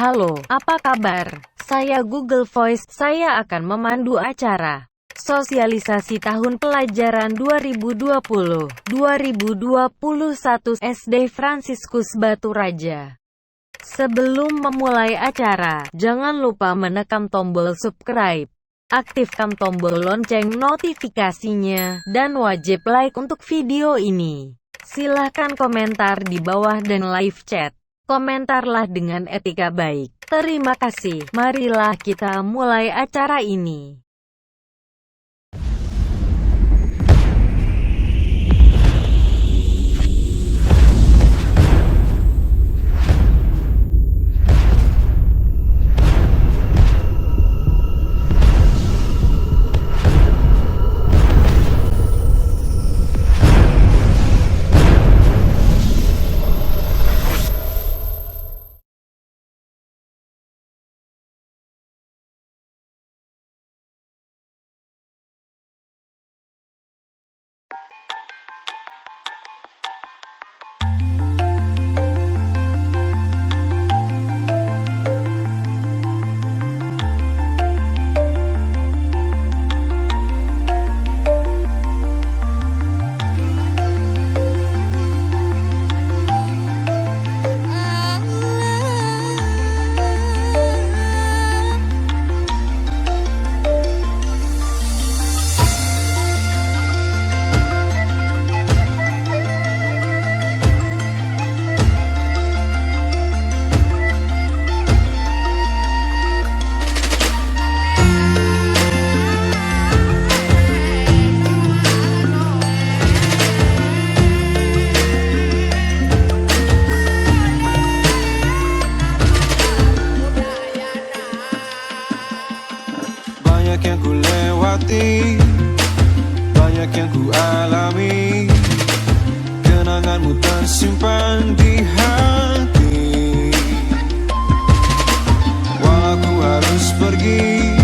Halo, apa kabar? Saya Google Voice. Saya akan memandu acara sosialisasi tahun pelajaran 2020-2021 SD Fransiskus Batu Raja. Sebelum memulai acara, jangan lupa menekan tombol subscribe, aktifkan tombol lonceng notifikasinya, dan wajib like untuk video ini. Silahkan komentar di bawah dan live chat. Komentarlah dengan etika baik. Terima kasih. Marilah kita mulai acara ini. Banyak yang ku lewati, banyak yang ku alami. Kenanganmu tersimpan di hati. Walau ku harus pergi,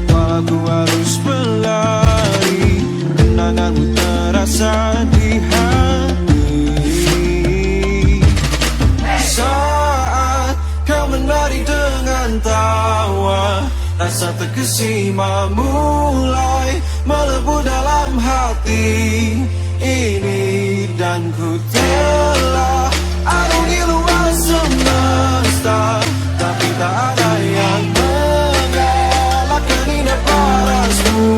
walau ku harus berlari, kenanganmu terasa di hati. Saat kau menari dengan tawa, rasa terkesima mulai melebu dalam hati ini, dan ku telah arungi luas semesta, tapi tak ada yang mengalahkan indah parasmu.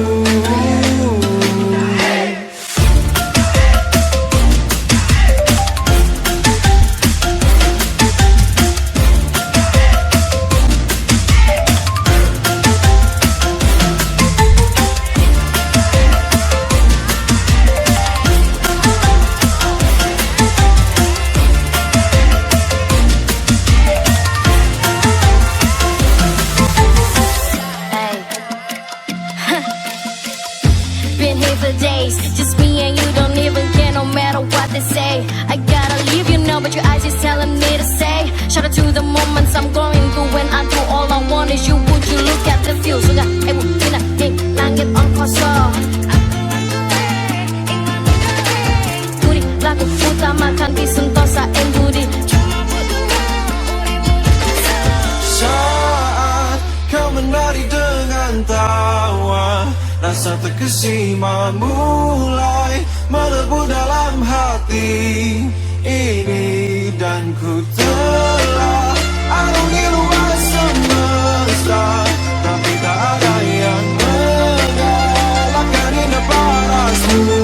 Been here for days, just me and you, don't even care no matter what they say. I gotta leave you now, but your eyes is telling me to stay. Shout out to the moments I'm going through when I do all I want is you. Would you look at the view? Sudah pindah ning langit angkasa. Budi lagu utamakan di sentosa yang budi. Saat kau menari dengan tawa, rasa terkesima mulai melebu dalam hati ini, dan ku telah arungi luas semesta, tapi tak ada yang mengalahkan indah parasmu.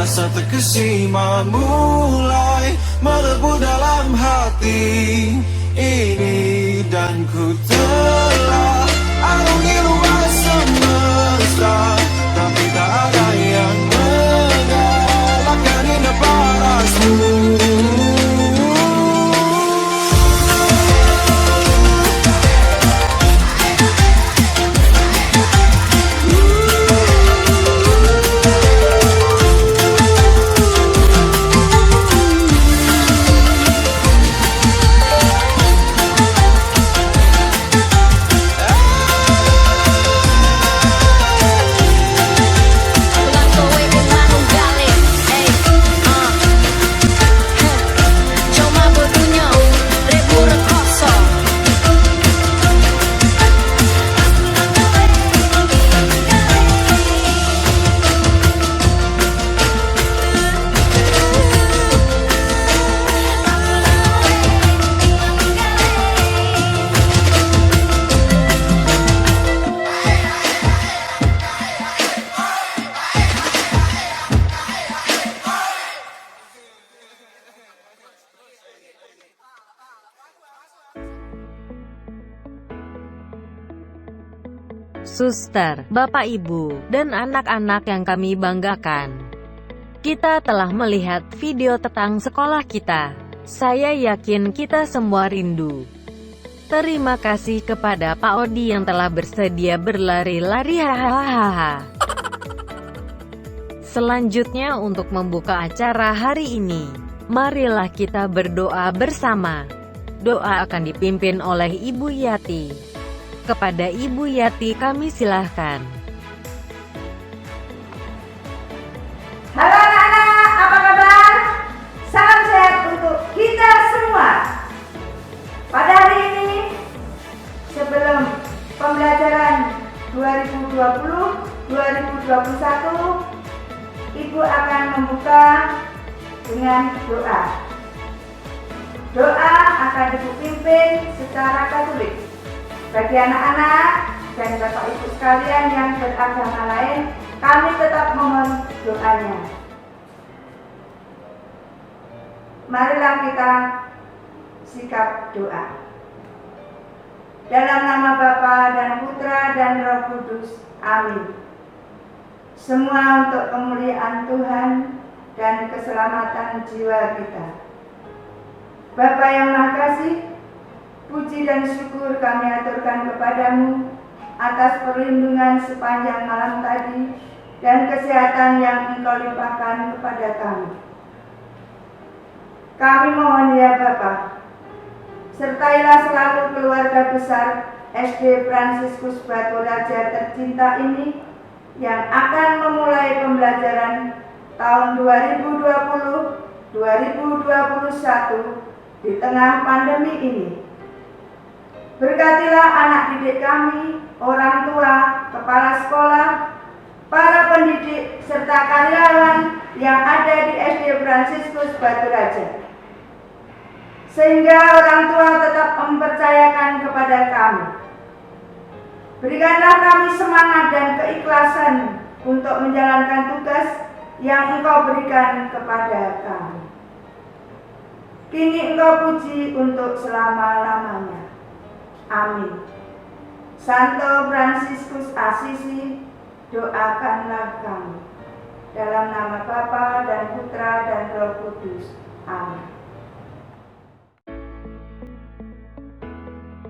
rasa terkesima mulai melebur dalam hati ini. Dan ku telah arungi luas semesta, tapi tak ada yang mengalahkan indah parasmu. Suster, Bapak Ibu, dan anak-anak yang kami banggakan. Kita telah melihat video tentang sekolah kita. Saya yakin kita semua rindu. Terima kasih kepada Pak Odi yang telah bersedia berlari-lari hahaha. Selanjutnya untuk membuka acara hari ini, marilah kita berdoa bersama. Doa akan dipimpin oleh Ibu Yati. Kepada Ibu Yati kami silahkan. Halo anak-anak, apa kabar? Salam sehat untuk kita semua. Pada hari ini, sebelum pembelajaran 2020-2021, Ibu akan membuka dengan doa. Doa akan Ibu pimpin secara Katolik. Bagi anak-anak dan Bapak Ibu sekalian yang beragama lain, kami tetap mohon doanya. Marilah kita sikap doa. Dalam nama Bapa dan Putra dan Roh Kudus. Amin. Semua untuk kemuliaan Tuhan dan keselamatan jiwa kita. Bapa yang Maha Kasih, puji dan syukur kami aturkan kepadamu atas perlindungan sepanjang malam tadi dan kesehatan yang Engkau limpahkan kepada kami. Kami mohon ya Bapa, sertailah selalu keluarga besar SD Fransiskus Batu Raja tercinta ini yang akan memulai pembelajaran tahun 2020-2021 di tengah pandemi ini. Berkatilah anak didik kami, orang tua, kepala sekolah, para pendidik, serta karyawan yang ada di SD Fransiskus Batu Raja. Sehingga orang tua tetap mempercayakan kepada kami. Berikanlah kami semangat dan keikhlasan untuk menjalankan tugas yang Engkau berikan kepada kami. Kini Engkau puji untuk selama-lamanya. Amin. Santo Fransiskus Assisi, doakanlah kami. Dalam nama Bapa dan Putra dan Roh Kudus. Amin.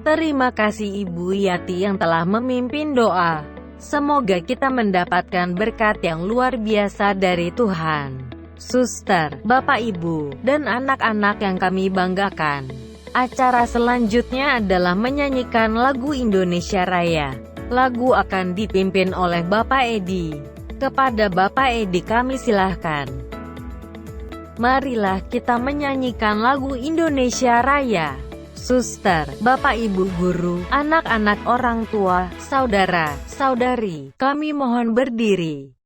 Terima kasih Ibu Yati yang telah memimpin doa. Semoga kita mendapatkan berkat yang luar biasa dari Tuhan. Suster, Bapak Ibu, dan anak-anak yang kami banggakan. Acara selanjutnya adalah menyanyikan lagu Indonesia Raya. Lagu akan dipimpin oleh Bapak Edi. Kepada Bapak Edi kami silahkan. Marilah kita menyanyikan lagu Indonesia Raya. Suster, Bapak Ibu guru, anak-anak orang tua, saudara, saudari, kami mohon berdiri.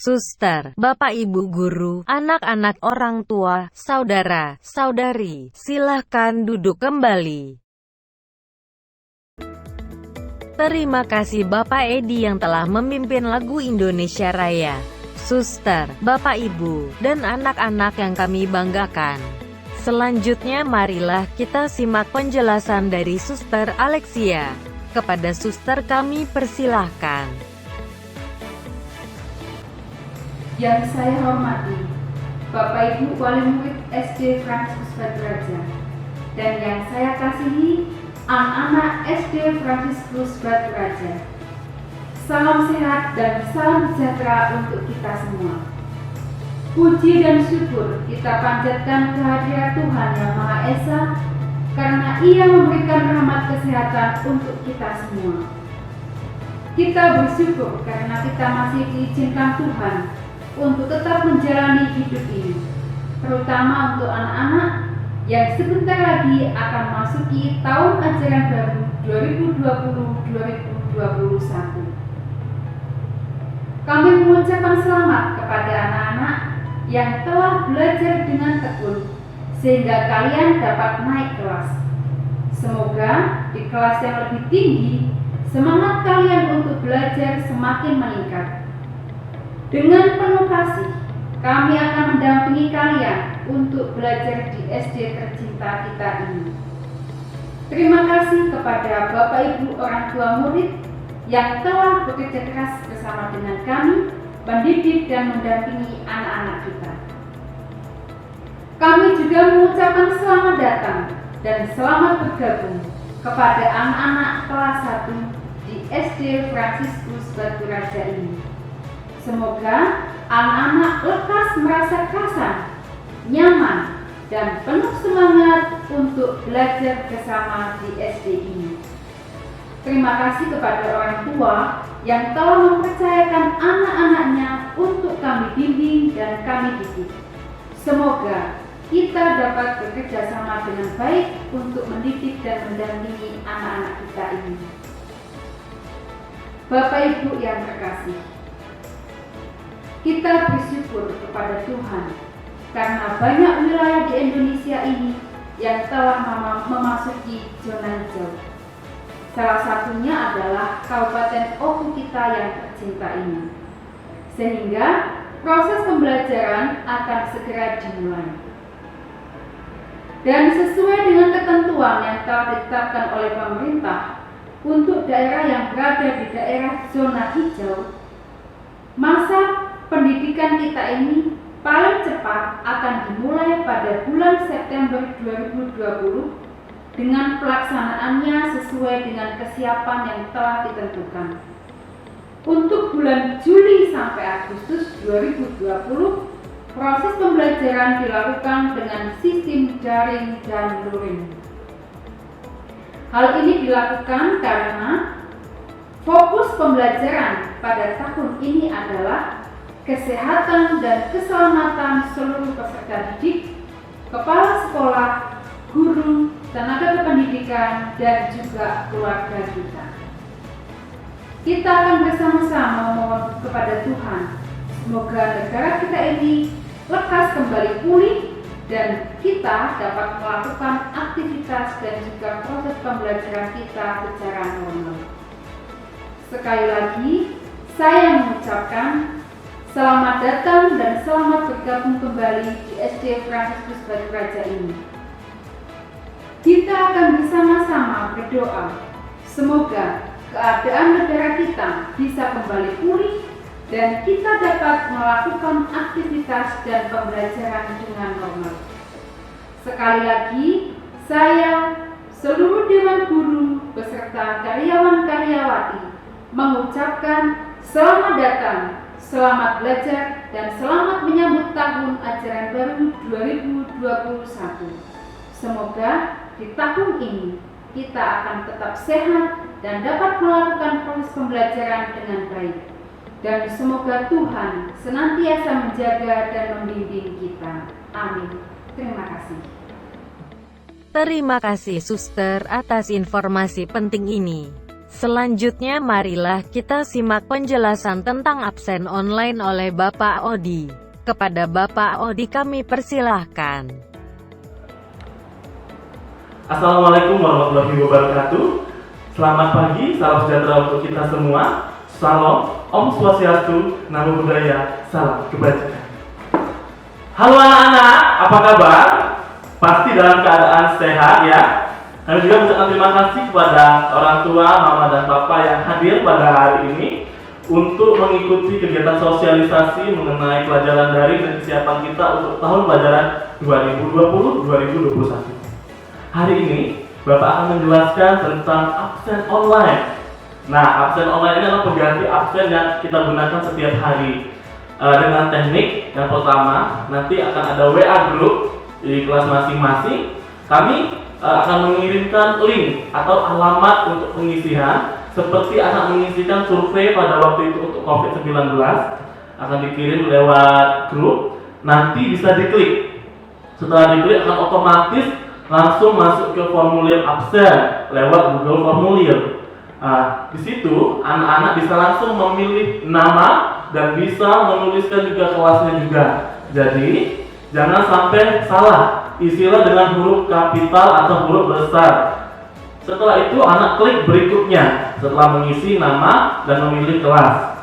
suster, bapak ibu guru, anak-anak, orang tua, saudara, saudari, silahkan duduk kembali. Terima kasih Bapak Edi yang telah memimpin lagu Indonesia Raya. Suster, bapak ibu, dan anak-anak yang kami banggakan. Selanjutnya marilah kita simak penjelasan dari Suster Alexia. Kepada suster kami persilahkan. Yang saya hormati Bapak Ibu Wali Murid SD Fransiskus Baturaja, dan yang saya kasihi anak-anak SD Fransiskus Baturaja. Salam sehat dan salam sejahtera untuk kita semua. Puji dan syukur kita panjatkan kehadirat Tuhan Yang Maha Esa, karena Ia memberikan rahmat kesehatan untuk kita semua. Kita bersyukur karena kita masih diizinkan Tuhan untuk tetap menjalani hidup ini, terutama untuk anak-anak yang sebentar lagi akan masuki tahun ajaran baru 2020-2021. Kami mengucapkan selamat kepada anak-anak yang telah belajar dengan tekun, sehingga kalian dapat naik kelas. Semoga di kelas yang lebih tinggi, semangat kalian untuk belajar semakin meningkat. Dengan penuh kasih, kami akan mendampingi kalian untuk belajar di SD tercinta kita ini. Terima kasih kepada Bapak Ibu orang tua murid yang telah bekerja keras bersama dengan kami, mendidik dan mendampingi anak-anak kita. Kami juga mengucapkan selamat datang dan selamat bergabung kepada anak-anak kelas 1 di SD Fransiskus Baturaja ini. Semoga anak-anak lekas merasa kasar, nyaman, dan penuh semangat untuk belajar bersama di SD ini. Terima kasih kepada orang tua yang telah mempercayakan anak-anaknya untuk kami bimbing dan kami didik. Semoga kita dapat bekerja sama dengan baik untuk mendidik dan mendampingi anak-anak kita ini. Bapak Ibu yang terkasih, kita bersyukur kepada Tuhan karena banyak wilayah di Indonesia ini yang telah memasuki zona hijau. Salah satunya adalah Kabupaten Oku kita yang tercinta ini. Sehingga proses pembelajaran akan segera dimulai. Dan sesuai dengan ketentuan yang telah ditetapkan oleh pemerintah untuk daerah yang berada di daerah zona hijau, masa pendidikan kita ini paling cepat akan dimulai pada bulan September 2020 dengan pelaksanaannya sesuai dengan kesiapan yang telah ditentukan. Untuk bulan Juli sampai Agustus 2020, proses pembelajaran dilakukan dengan sistem daring dan luring. Hal ini dilakukan karena fokus pembelajaran pada tahun ini adalah kesehatan dan keselamatan seluruh peserta didik, kepala sekolah, guru, tenaga kependidikan, dan juga keluarga kita. Kita akan bersama-sama memohon kepada Tuhan, semoga negara kita ini lekas kembali pulih dan kita dapat melakukan aktivitas dan juga proses pembelajaran kita secara normal. Sekali lagi, saya mengucapkan selamat datang dan selamat bergabung kembali di SD Fransiskus Baturaja ini. Kita akan bersama-sama berdoa, semoga keadaan negara kita bisa kembali pulih dan kita dapat melakukan aktivitas dan pembelajaran dengan normal. Sekali lagi, saya, seluruh Dewan Guru, beserta karyawan-karyawati, mengucapkan selamat datang, selamat belajar, dan selamat menyambut tahun ajaran baru 2021. Semoga di tahun ini kita akan tetap sehat dan dapat melakukan proses pembelajaran dengan baik. Dan semoga Tuhan senantiasa menjaga dan membimbing kita. Amin. Terima kasih. Terima kasih Suster atas informasi penting ini. Selanjutnya marilah kita simak penjelasan tentang absen online oleh Bapak Odi. Kepada Bapak Odi kami persilahkan. Assalamualaikum warahmatullahi wabarakatuh. Selamat pagi, salam sejahtera untuk kita semua. Salam, Om Swastiastu, Namo Buddhaya, salam kebajikan. Halo anak-anak, apa kabar? Pasti dalam keadaan sehat ya. Kami juga mengucapkan terima kasih kepada orang tua, mama dan papa yang hadir pada hari ini untuk mengikuti kegiatan sosialisasi mengenai pelajaran daring dan kesiapan kita untuk tahun pelajaran 2020-2021. Hari ini Bapak akan menjelaskan tentang absen online. Nah, absen online ini adalah pengganti absen yang kita gunakan setiap hari. Dengan teknik yang pertama, nanti akan ada WA group di kelas masing-masing. Kami akan mengirimkan link atau alamat untuk pengisian, seperti akan mengisikan survei pada waktu itu untuk COVID-19, akan dikirim lewat grup. Nanti bisa diklik. Setelah diklik akan otomatis langsung masuk ke formulir absen lewat Google Formulir. Di situ anak-anak bisa langsung memilih nama dan bisa menuliskan juga kelasnya juga. Jadi jangan sampai salah, isilah dengan huruf kapital atau huruf besar. Setelah itu anak klik berikutnya setelah mengisi nama dan memilih kelas.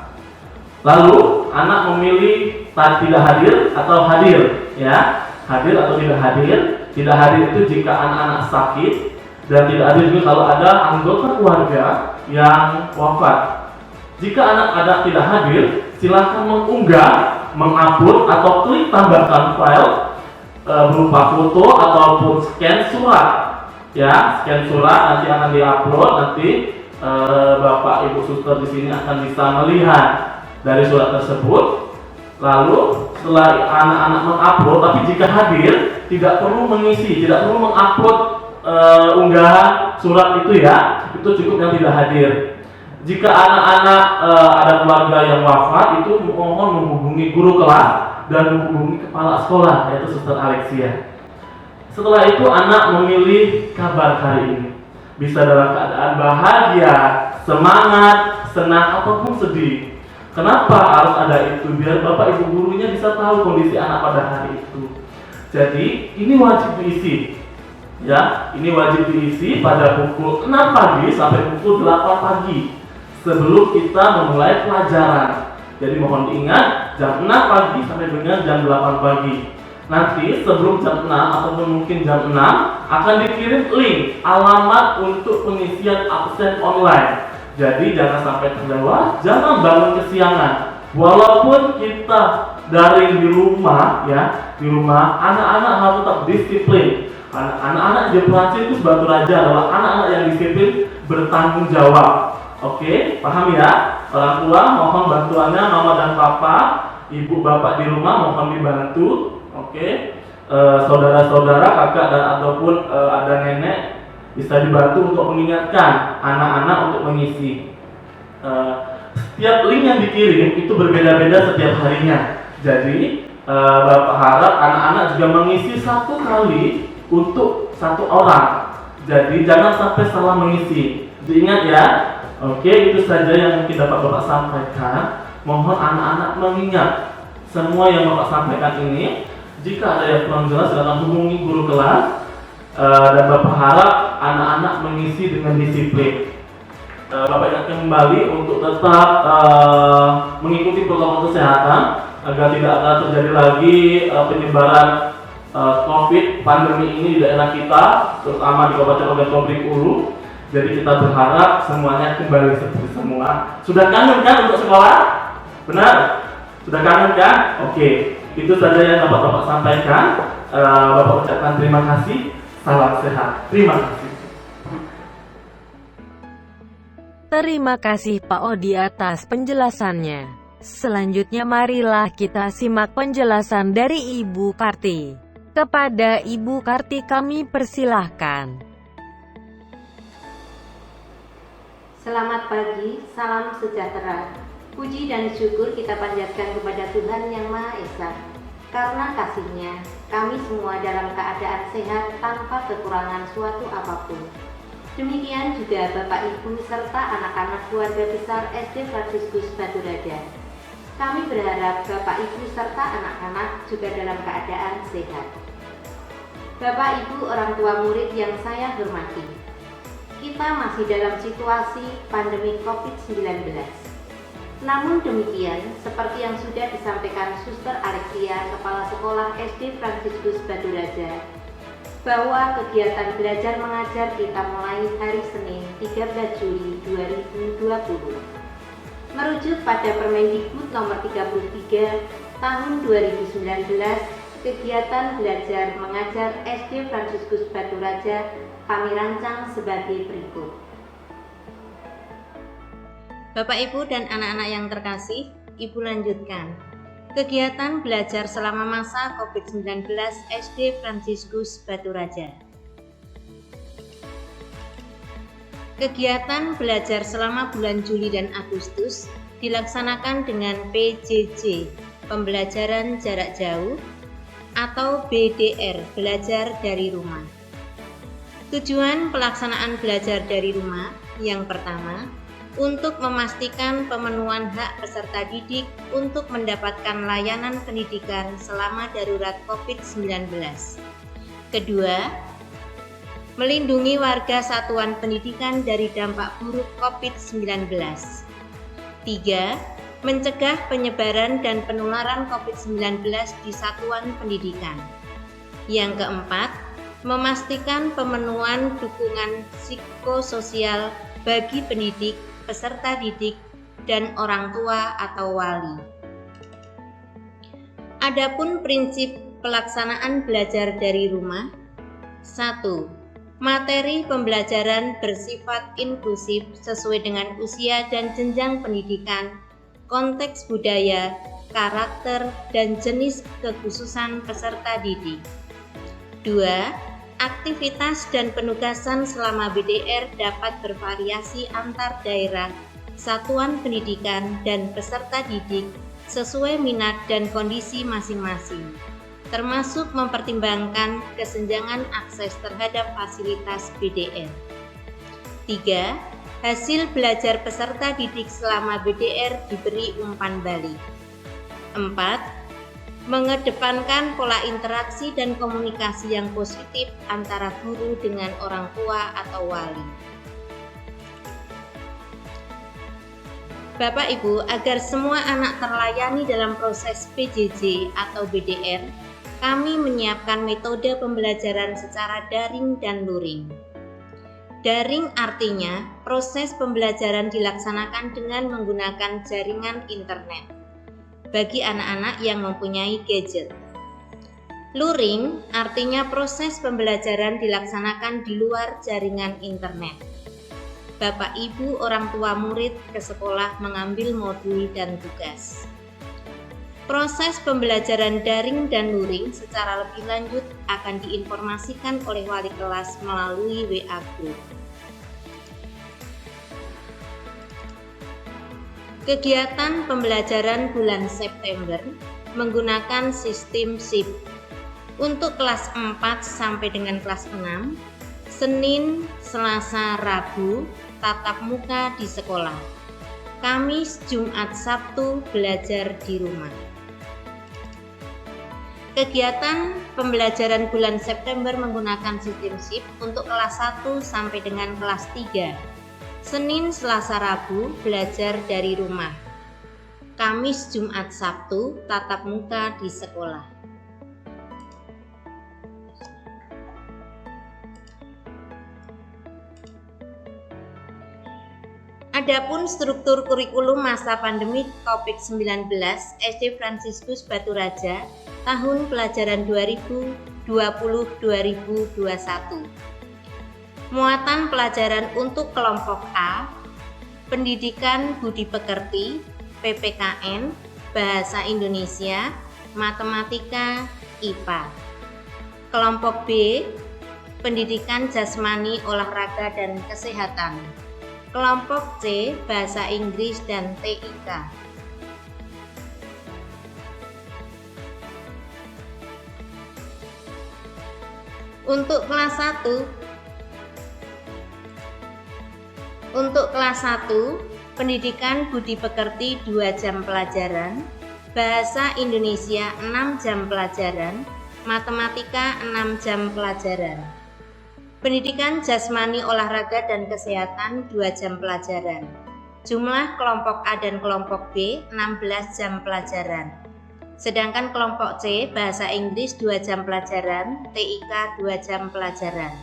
Lalu anak memilih tidak hadir atau hadir ya. Hadir atau tidak hadir. Tidak hadir itu jika anak-anak sakit, dan tidak hadir juga kalau ada anggota keluarga yang wafat. Jika anak-anak tidak hadir, silakan mengunggah, mengupload atau klik tambahkan file berupa foto ataupun scan surat. Ya, scan surat nanti akan diupload, nanti Bapak Ibu Suster di sini akan bisa melihat dari surat tersebut. Lalu setelah anak-anak mengupload, tapi jika hadir tidak perlu mengisi, tidak perlu mengupload unggahan surat itu ya, itu cukup yang tidak hadir. Jika anak-anak ada keluarga yang wafat, itu mohon menghubungi guru kelas dan menghubungi kepala sekolah, yaitu Suster Alexia. Setelah itu anak memilih kabar hari ini, bisa dalam keadaan bahagia, semangat, senang ataupun sedih. Kenapa harus ada itu? Biar Bapak Ibu gurunya bisa tahu kondisi anak pada hari itu. Jadi ini wajib diisi. Ya, ini wajib diisi pada pukul 6 pagi sampai pukul 8 pagi sebelum kita memulai pelajaran. Jadi mohon diingat jam 6 pagi sampai dengan jam 8 pagi. Nanti sebelum jam 6 ataupun mungkin jam 6 akan dikirim link alamat untuk pengisian absen online. Jadi jangan sampai terlewat, jangan bangun kesiangan. Walaupun kita daring di rumah ya, di rumah anak-anak harus tetap disiplin. Anak-anak di Franciscus Batu Raja adalah anak-anak yang disiplin, bertanggung jawab. Oke, paham ya? Orang tua mohon bantuannya, mama dan papa, ibu bapak di rumah mohon dibantu. Oke, saudara-saudara, kakak dan ataupun ada nenek bisa dibantu untuk mengingatkan anak-anak untuk mengisi. Setiap link yang dikirim itu berbeda-beda setiap harinya. Jadi Bapak harap anak-anak juga mengisi satu kali untuk satu orang. Jadi jangan sampai salah mengisi. Diingat ya. Oke, itu saja yang mungkin dapat Bapak sampaikan. Mohon anak-anak mengingat semua yang Bapak sampaikan ini. Jika ada yang kurang jelas, silakan hubungi guru kelas. Dan Bapak harap anak-anak mengisi dengan disiplin. Bapak ingatkan kembali untuk tetap mengikuti protokol kesehatan agar tidak akan terjadi lagi penyebaran COVID pandemi ini di daerah kita, terutama di Kabupaten Ogan Komering Ulu. Jadi kita berharap semuanya kembali seperti semula. Sudah kangen kan untuk sekolah? Benar? Sudah kangen kan? Oke, itu saja yang dapat Bapak sampaikan. Bapak ucapkan terima kasih. Salam sehat. Terima kasih. Terima kasih Pak Odi atas penjelasannya. Selanjutnya marilah kita simak penjelasan dari Ibu Karti. Kepada Ibu Karti kami persilahkan. Selamat pagi, salam sejahtera. Puji dan syukur kita panjatkan kepada Tuhan Yang Maha Esa. Karena kasih-Nya, kami semua dalam keadaan sehat tanpa kekurangan suatu apapun. Demikian juga Bapak Ibu serta anak-anak keluarga besar SD Fransiskus Baturaja. Kami berharap Bapak Ibu serta anak-anak juga dalam keadaan sehat. Bapak Ibu orang tua murid yang saya hormati, kita masih dalam situasi pandemi COVID-19. Namun demikian, seperti yang sudah disampaikan Suster Alexia, Kepala Sekolah SD Fransiskus Baturaja, bahwa kegiatan belajar mengajar kita mulai hari Senin 13 Juli 2020. Merujuk pada Permendikbud nomor 33 tahun 2019, kegiatan belajar mengajar SD Fransiskus Baturaja kami rancang sebagai berikut. Bapak Ibu dan anak-anak yang terkasih, Ibu lanjutkan. Kegiatan belajar selama masa COVID-19 SD Fransiskus Baturaja. Kegiatan belajar selama bulan Juli dan Agustus dilaksanakan dengan PJJ, pembelajaran jarak jauh, atau BDR, belajar dari rumah. Tujuan pelaksanaan belajar dari rumah yang pertama, untuk memastikan pemenuhan hak peserta didik untuk mendapatkan layanan pendidikan selama darurat COVID-19. Kedua, melindungi warga satuan pendidikan dari dampak buruk COVID-19. Tiga, mencegah penyebaran dan penularan COVID-19 di satuan pendidikan. Yang keempat, memastikan pemenuhan dukungan psikososial bagi pendidik, peserta didik, dan orang tua atau wali. Adapun prinsip pelaksanaan belajar dari rumah. 1. Materi pembelajaran bersifat inklusif sesuai dengan usia dan jenjang pendidikan, konteks budaya, karakter, dan jenis kekhususan peserta didik. 2. Aktivitas dan penugasan selama BDR dapat bervariasi antar daerah, satuan pendidikan, dan peserta didik sesuai minat dan kondisi masing-masing, termasuk mempertimbangkan kesenjangan akses terhadap fasilitas BDR. 3. Hasil belajar peserta didik selama BDR diberi umpan balik. 4. Mengedepankan pola interaksi dan komunikasi yang positif antara guru dengan orang tua atau wali. Bapak Ibu, agar semua anak terlayani dalam proses PJJ atau BDR, kami menyiapkan metode pembelajaran secara daring dan luring. Daring artinya proses pembelajaran dilaksanakan dengan menggunakan jaringan internet bagi anak-anak yang mempunyai gadget. Luring artinya proses pembelajaran dilaksanakan di luar jaringan internet. Bapak Ibu orang tua murid ke sekolah mengambil modul dan tugas. Proses pembelajaran daring dan luring secara lebih lanjut akan diinformasikan oleh wali kelas melalui WA Group. Kegiatan pembelajaran bulan September menggunakan sistem shift. Untuk kelas 4 sampai dengan kelas 6, Senin, Selasa, Rabu, tatap muka di sekolah. Kamis, Jumat, Sabtu belajar di rumah. Kegiatan pembelajaran bulan September menggunakan sistem shift untuk kelas 1 sampai dengan kelas 3. Senin, Selasa, Rabu belajar dari rumah. Kamis, Jumat, Sabtu tatap muka di sekolah. Adapun struktur kurikulum masa pandemi COVID-19 SD Fransiskus Baturaja tahun pelajaran 2020-2021. Muatan pelajaran untuk kelompok A, Pendidikan Budi Pekerti, PPKN, Bahasa Indonesia, Matematika, IPA. Kelompok B, Pendidikan Jasmani, Olahraga, dan Kesehatan. Kelompok C, Bahasa Inggris dan TIK. Untuk kelas 1, Untuk kelas 1, pendidikan budi pekerti 2 jam pelajaran, bahasa Indonesia 6 jam pelajaran, matematika 6 jam pelajaran. Pendidikan jasmani, olahraga, dan kesehatan 2 jam pelajaran. Jumlah kelompok A dan kelompok B 16 jam pelajaran. Sedangkan kelompok C, bahasa Inggris 2 jam pelajaran, TIK 2 jam pelajaran.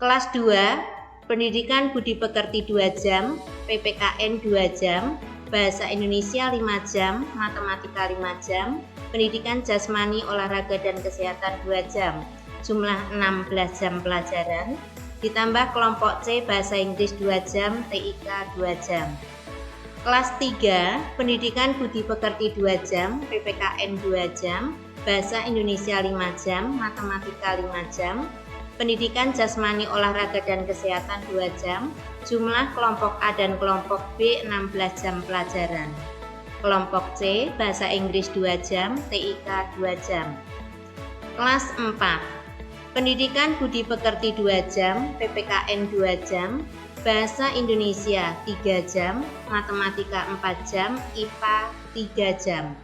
Kelas 2, pendidikan budi pekerti 2 jam, PPKN 2 jam, bahasa Indonesia 5 jam, matematika 5 jam, pendidikan jasmani, olahraga, dan kesehatan 2 jam, jumlah 16 jam pelajaran, ditambah kelompok C, bahasa Inggris 2 jam, TIK 2 jam. Kelas 3, pendidikan budi pekerti 2 jam, PPKN 2 jam, bahasa Indonesia 5 jam, matematika 5 jam, pendidikan jasmani, olahraga, dan kesehatan 2 jam, jumlah kelompok A dan kelompok B 16 jam pelajaran. Kelompok C, bahasa Inggris 2 jam, TIK 2 jam. Kelas 4, pendidikan budi pekerti 2 jam, PPKN 2 jam, bahasa Indonesia 3 jam, matematika 4 jam, IPA 3 jam.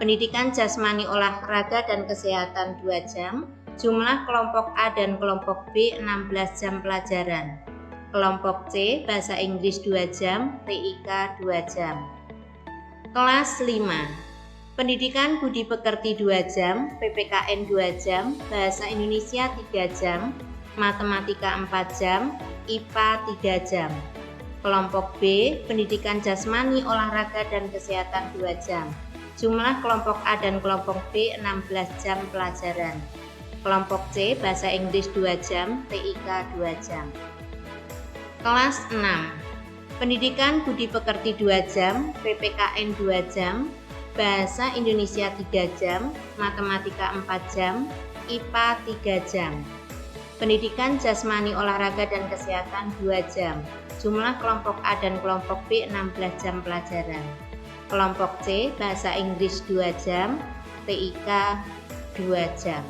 Pendidikan jasmani, olahraga, dan kesehatan 2 jam, jumlah kelompok A dan kelompok B 16 jam pelajaran. Kelompok C, bahasa Inggris 2 jam, TIK 2 jam. Kelas 5, pendidikan budi pekerti 2 jam, PPKN 2 jam, bahasa Indonesia 3 jam, matematika 4 jam, IPA 3 jam. Kelompok B, pendidikan jasmani, olahraga, dan kesehatan 2 jam. Jumlah kelompok A dan kelompok B 16 jam pelajaran. Kelompok C, bahasa Inggris 2 jam, TIK 2 jam. Kelas 6, pendidikan budi pekerti 2 jam, PPKN 2 jam, bahasa Indonesia 3 jam, matematika 4 jam, IPA 3 jam. Pendidikan jasmani, olahraga, dan kesehatan 2 jam. Jumlah kelompok A dan kelompok B 16 jam pelajaran. Kelompok C, bahasa Inggris 2 jam, TIK 2 jam.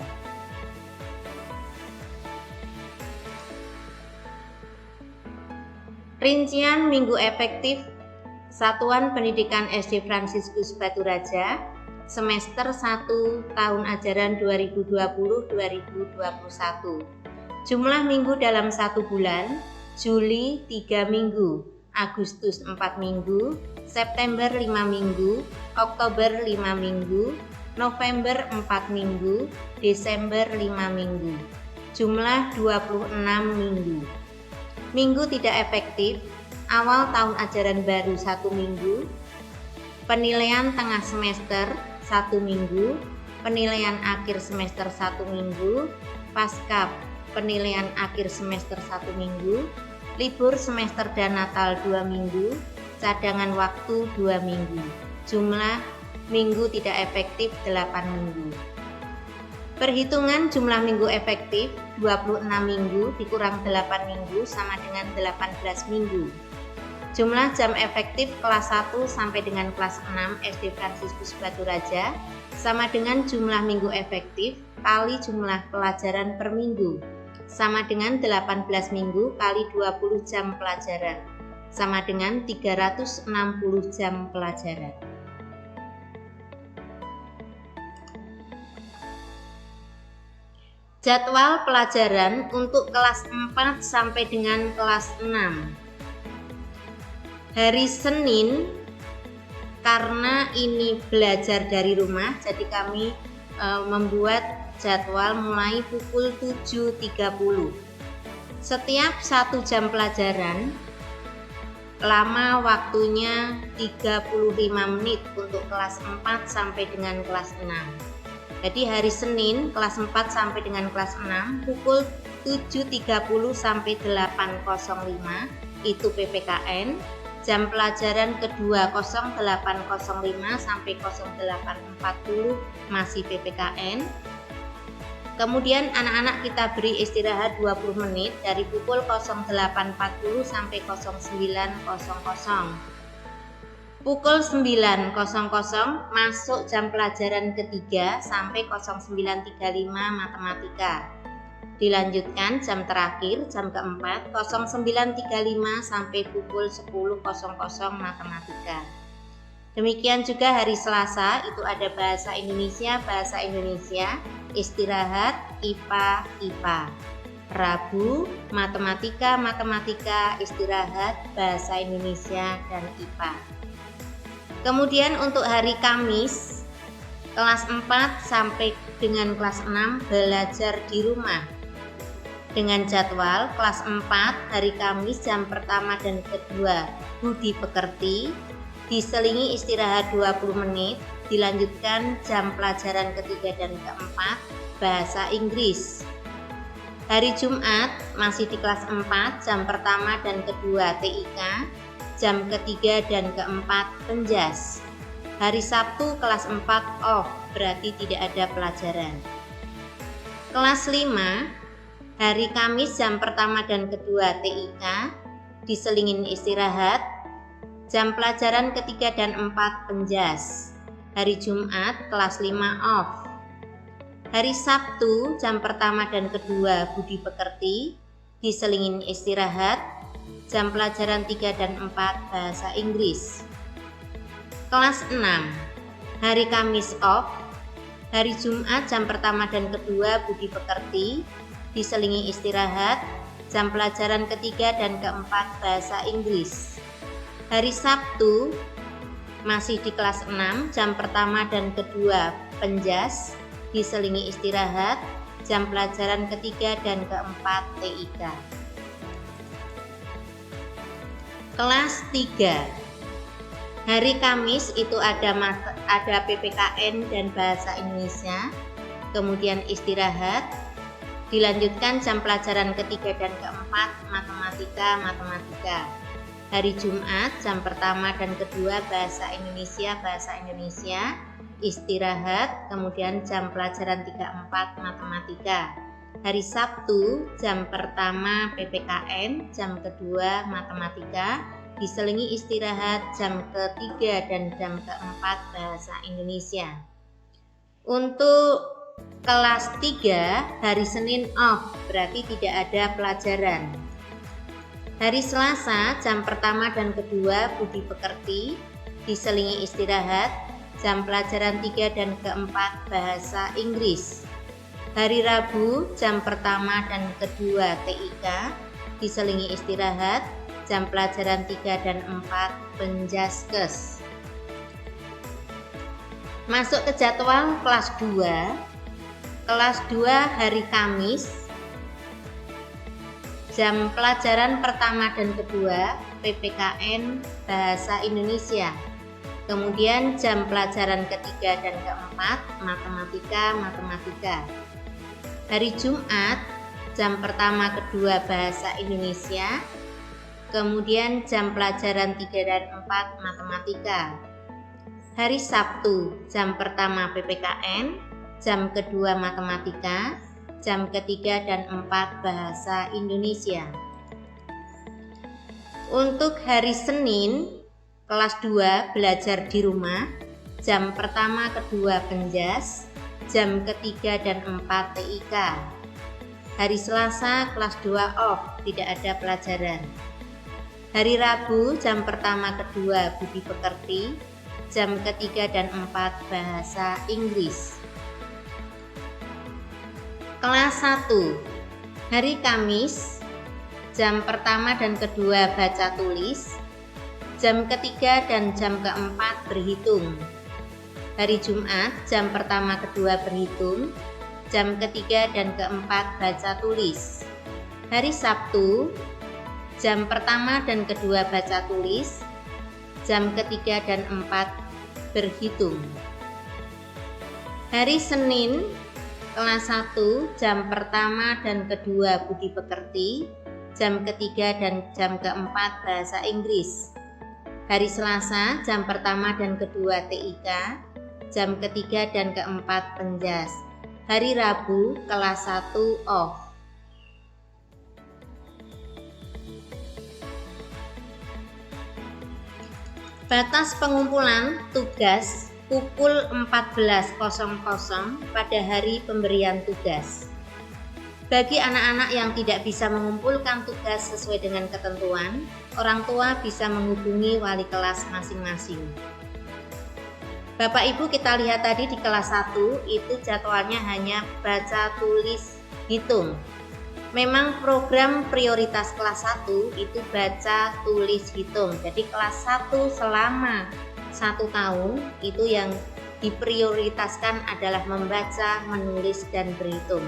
Rincian minggu efektif Satuan Pendidikan SD Fransiskus Baturaja semester 1 tahun ajaran 2020-2021. Jumlah minggu dalam 1 bulan: Juli 3 minggu, Agustus 4 minggu, September 5 minggu, Oktober 5 minggu, November 4 minggu, Desember 5 minggu. Jumlah 26 minggu. Minggu tidak efektif: awal tahun ajaran baru 1 minggu, penilaian tengah semester 1 minggu, penilaian akhir semester 1 minggu, pasca penilaian akhir semester 1 minggu, libur semester dan Natal 2 minggu, cadangan waktu 2 minggu. Jumlah minggu tidak efektif 8 minggu. Perhitungan jumlah minggu efektif: 26 minggu dikurang 8 minggu sama dengan 18 minggu. Jumlah jam efektif kelas 1 sampai dengan kelas 6 SD Fransiskus Baturaja sama dengan jumlah minggu efektif kali jumlah pelajaran per minggu, sama dengan 18 minggu kali 20 jam pelajaran, sama dengan 360 jam pelajaran. Jadwal pelajaran untuk kelas 4 sampai dengan kelas 6. Hari Senin, karena ini belajar dari rumah, jadi kami membuat jadwal mulai pukul 7.30. Setiap 1 jam pelajaran, lama waktunya 35 menit untuk kelas 4 sampai dengan kelas 6. Jadi hari Senin kelas 4 sampai dengan kelas 6 pukul 7.30 sampai 8.05 itu PPKN. Jam pelajaran kedua 08.05 sampai 08.40 masih PPKN. Kemudian anak-anak kita beri istirahat 20 menit dari pukul 08.40 sampai 09.00. Pukul 9.00 masuk jam pelajaran ketiga sampai 09.35 matematika. Dilanjutkan jam terakhir jam keempat 09.35 sampai pukul 10.00 matematika. Demikian juga hari Selasa itu ada bahasa Indonesia, istirahat, IPA. Rabu, matematika, istirahat, bahasa Indonesia, dan IPA. Kemudian untuk hari Kamis, kelas 4 sampai dengan kelas 6 belajar di rumah. Dengan jadwal kelas 4 hari Kamis jam pertama dan kedua budi pekerti, diselingi istirahat 20 menit, dilanjutkan jam pelajaran ketiga dan keempat bahasa Inggris. Hari Jumat masih di kelas 4 jam pertama dan kedua TIK, jam ketiga dan keempat penjas. Hari Sabtu kelas 4 off, berarti tidak ada pelajaran. Kelas 5 hari Kamis jam pertama dan kedua TIK, diselingin istirahat, jam pelajaran ketiga dan 4 penjas. Hari Jumat kelas 5 off. Hari Sabtu jam pertama dan kedua budi pekerti, diselingin istirahat, jam pelajaran 3 dan 4 bahasa Inggris. Kelas 6 hari Kamis off. Hari Jumat jam pertama dan kedua budi pekerti, diselingi istirahat, jam pelajaran ketiga dan keempat bahasa Inggris. Hari Sabtu masih di kelas 6 jam pertama dan kedua penjas, diselingi istirahat, jam pelajaran ketiga dan keempat TIK. Kelas 3 hari Kamis itu ada PPKN dan bahasa Indonesia, kemudian istirahat, dilanjutkan jam pelajaran ketiga dan keempat matematika. Hari Jumat jam pertama dan kedua bahasa Indonesia, istirahat, kemudian jam pelajaran 3-4 matematika. Hari Sabtu jam pertama PPKN, jam kedua matematika, diselingi istirahat jam ketiga dan jam keempat bahasa Indonesia. Untuk kelas 3 hari Senin off, berarti tidak ada pelajaran. Hari Selasa jam pertama dan kedua budi pekerti, diselingi istirahat, jam pelajaran 3 dan keempat bahasa Inggris. Hari Rabu jam pertama dan kedua TIK, diselingi istirahat, jam pelajaran 3 dan 4 penjaskes. Masuk ke jadwal kelas 2. Kelas 2 hari Kamis, jam pelajaran pertama dan kedua PPKN bahasa Indonesia, kemudian jam pelajaran ketiga dan keempat matematika. Hari Jumat jam pertama kedua bahasa Indonesia, kemudian jam pelajaran 3 dan 4 matematika. Hari Sabtu jam pertama PPKN, jam kedua matematika, jam ketiga dan 4 bahasa Indonesia. Untuk hari Senin kelas 2 belajar di rumah, jam pertama kedua penjas, jam ketiga dan 4 TIK. Hari Selasa kelas 2 off, tidak ada pelajaran. Hari Rabu jam pertama kedua budi pekerti, jam ketiga dan 4 bahasa Inggris. Kelas 1 hari Kamis, jam pertama dan kedua baca tulis, jam ketiga dan jam keempat berhitung. Hari Jumat jam pertama kedua berhitung, jam ketiga dan keempat baca tulis. Hari Sabtu jam pertama dan kedua baca tulis, jam ketiga dan 4 berhitung. Hari Senin kelas 1 jam pertama dan kedua budi pekerti, jam ketiga dan jam keempat bahasa Inggris. Hari Selasa jam pertama dan kedua TIK, jam ketiga dan keempat penjas. Hari Rabu kelas 1 off. Batas pengumpulan tugas pukul 14.00 pada hari pemberian tugas. Bagi anak-anak yang tidak bisa mengumpulkan tugas sesuai dengan ketentuan, orang tua bisa menghubungi wali kelas masing-masing. Bapak Ibu, kita lihat tadi di kelas 1 itu jadwalnya hanya baca, tulis, hitung. Memang program prioritas kelas 1 itu baca, tulis, hitung. Jadi kelas 1 selama 1 tahun itu yang diprioritaskan adalah membaca, menulis, dan berhitung.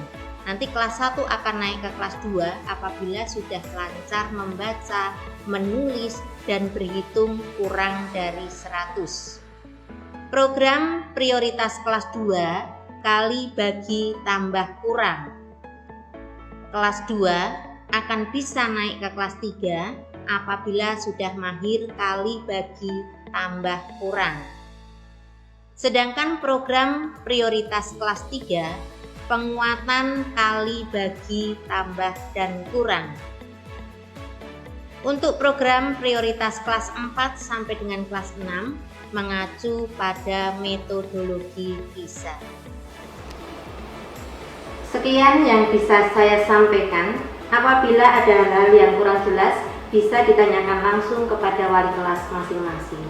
Nanti kelas 1 akan naik ke kelas 2 apabila sudah lancar membaca, menulis, dan berhitung kurang dari 100. Program prioritas kelas 2 kali bagi tambah kurang. Kelas 2 akan bisa naik ke kelas 3 apabila sudah mahir kali bagi tambah kurang. Sedangkan program prioritas kelas 3 penguatan kali bagi tambah dan kurang. Untuk program prioritas kelas 4 sampai dengan kelas 6 mengacu pada metodologi PISA. Sekian yang bisa saya sampaikan. Apabila ada hal-hal yang kurang jelas, bisa ditanyakan langsung kepada wali kelas masing-masing.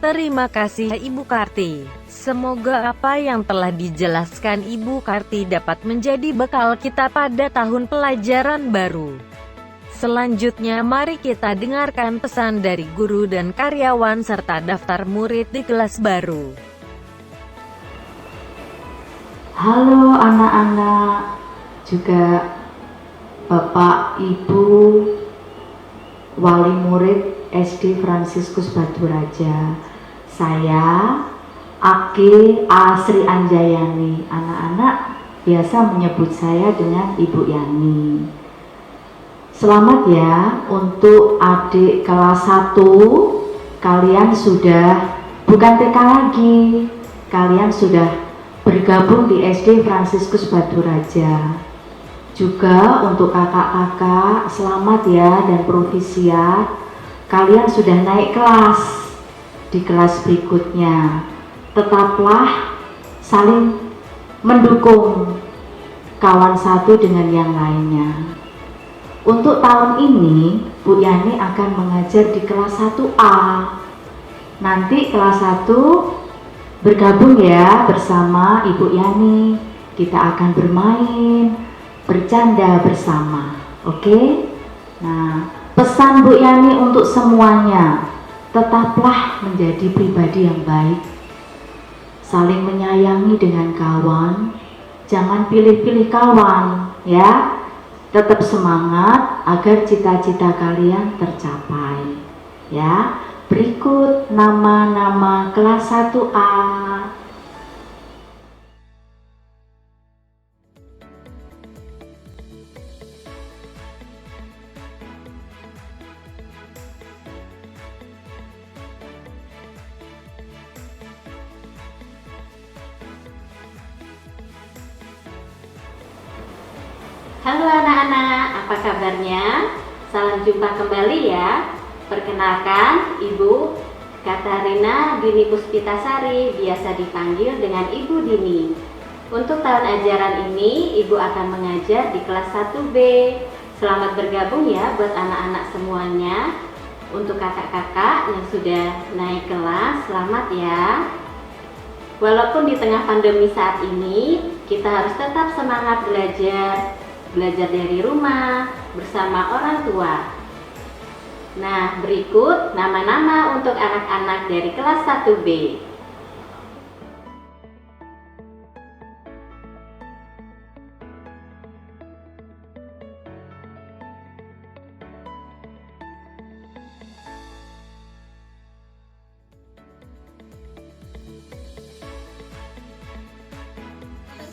Terima kasih Ibu Karti. Semoga apa yang telah dijelaskan Ibu Karti dapat menjadi bekal kita pada tahun pelajaran baru. Selanjutnya mari kita dengarkan pesan dari guru dan karyawan serta daftar murid di kelas baru. Halo anak-anak, juga Bapak Ibu wali murid SD Fransiskus Baturaja. Saya Ake Asri Anjayani. Anak-anak biasa menyebut saya dengan Ibu Yani. Selamat ya untuk adik kelas 1. Kalian sudah bukan TK lagi. Kalian sudah bergabung di SD Fransiskus Baturaja. Juga untuk kakak-kakak, selamat ya dan provisiat. Kalian sudah naik kelas. Di kelas berikutnya tetaplah saling mendukung kawan satu dengan yang lainnya. Untuk tahun ini Bu Yani akan mengajar di kelas 1A. Nanti kelas 1 bergabung ya bersama Ibu Yani. Kita akan bermain, bercanda bersama. Oke? Nah, pesan Bu Yani untuk semuanya, tetaplah menjadi pribadi yang baik, saling menyayangi dengan kawan, jangan pilih-pilih kawan ya, tetap semangat agar cita-cita kalian tercapai ya. Berikut nama-nama kelas 1A. Halo anak-anak, apa kabarnya? Salam jumpa kembali ya. Perkenalkan, Ibu Katarina Dini Puspitasari, biasa dipanggil dengan Ibu Dini. Untuk tahun ajaran ini, Ibu akan mengajar di kelas 1B. Selamat bergabung ya buat anak-anak semuanya. Untuk kakak-kakak yang sudah naik kelas, selamat ya. Walaupun di tengah pandemi saat ini, kita harus tetap semangat belajar dari rumah bersama orang tua. Nah, berikut nama-nama untuk anak-anak dari kelas 1B.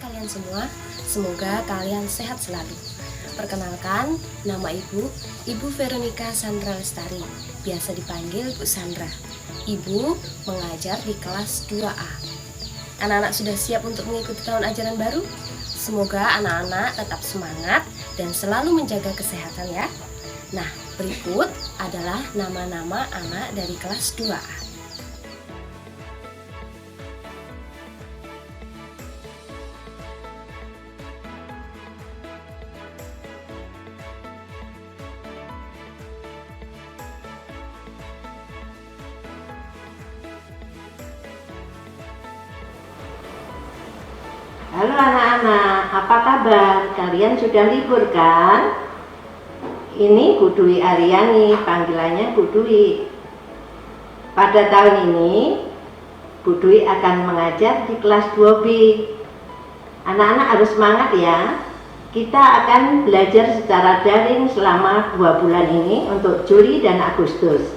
Kalian semua, semoga kalian sehat selalu. Perkenalkan, nama Ibu Veronica Sandra Lestari, biasa dipanggil Bu Sandra. Ibu mengajar di kelas 2A. Anak-anak sudah siap untuk mengikuti tahun ajaran baru? Semoga anak-anak tetap semangat dan selalu menjaga kesehatan ya. Nah, berikut adalah nama-nama anak dari kelas 2A. Halo anak-anak, apa kabar? Kalian sudah libur kan? Ini Bu Dwi Aryani, panggilannya Bu Dwi. Pada tahun ini, Bu Dwi akan mengajar di kelas 2B. Anak-anak harus semangat ya. Kita akan belajar secara daring selama 2 bulan ini untuk Juli dan Agustus.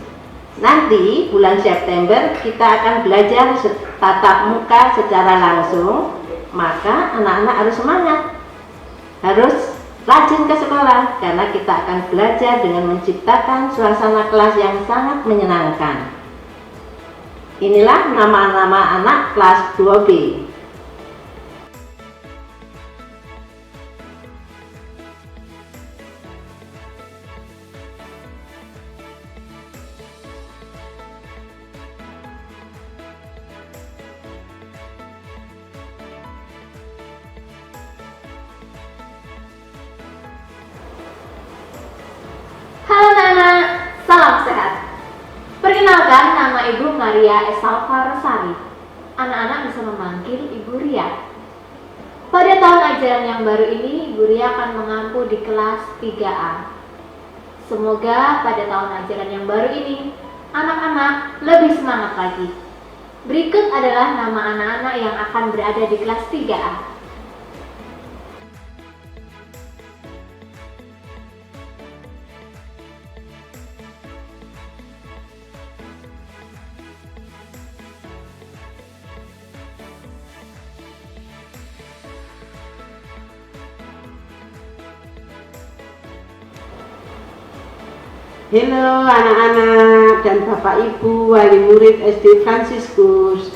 Nanti bulan September kita akan belajar tatap muka secara langsung. Maka anak-anak harus semangat, harus rajin ke sekolah karena kita akan belajar dengan menciptakan suasana kelas yang sangat menyenangkan. Inilah nama-nama anak kelas 2B. Halo anak-anak, salam sehat. Perkenalkan, nama Ibu Maria Esalva Rosari. Anak-anak bisa memanggil Ibu Ria. Pada tahun ajaran yang baru ini, Ibu Ria akan mengampu di kelas 3A. Semoga pada tahun ajaran yang baru ini, anak-anak lebih semangat lagi. Berikut adalah nama anak-anak yang akan berada di kelas 3A. Halo anak-anak dan Bapak Ibu wali murid SD Fransiskus.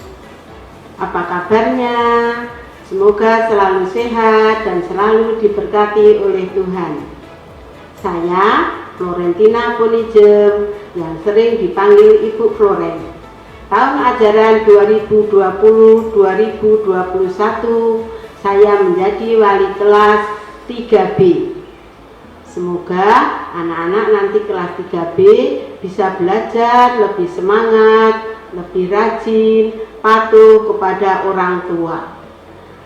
Apa kabarnya? Semoga selalu sehat dan selalu diberkati oleh Tuhan. Saya Florentina Ponijem yang sering dipanggil Ibu Floren. Tahun ajaran 2020-2021 saya menjadi wali kelas 3B. Semoga anak-anak nanti kelas 3B bisa belajar lebih semangat, lebih rajin, patuh kepada orang tua.